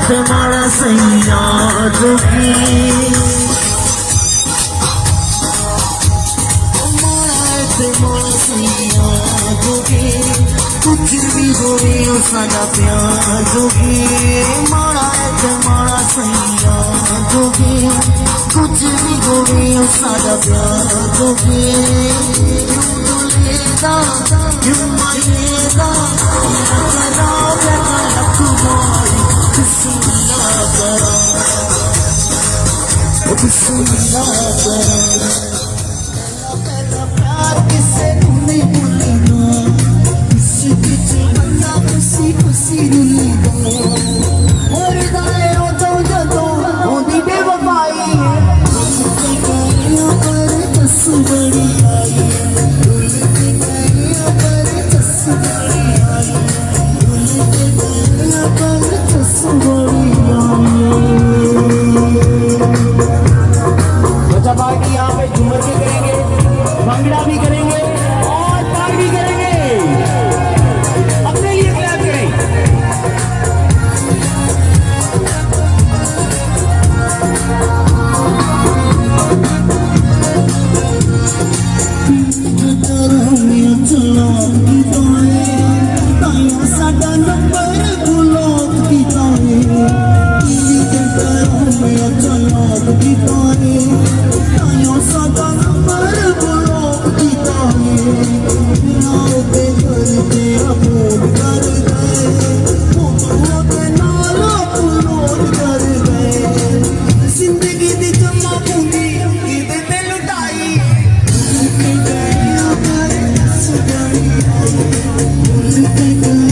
तुम्हारा सैयाद की कुछ भी होवे साडा प्यार जोगे माड़ा है तुम्हारा सैयाद जोगे कुछ भी होवे साडा प्यार जोगे दुलेदा हिम्मतेदा खराब है तुम्हारी बिस्मिल्लाह करा बिस्मिल्लाह करा प्यार किसे नहीं भूलना किसी किसी बंदा खुशी खुशी रुलना और दाए तो जदो होनी बेवफाई पर दस बड़ी आई पर दस बड़ी आई पर दस बड़ी बच्चा पार्टी यहाँ पे झूमर भी करेंगे भंगड़ा भी करेंगे और ताल भी करेंगे अपने लिए क्लैप करें साडा नंबर ब्लॉक कीता है चलाक कीता है साडा नंबर ब्लॉक कीता है नाल ते घर तेरा फोन कर गए फोटो ते नाल अपलोड कर गए जिंदगी दी जमा पूंजी इदे ते लुटाई भूल के गए पर दस बड़ी आई भूल के गए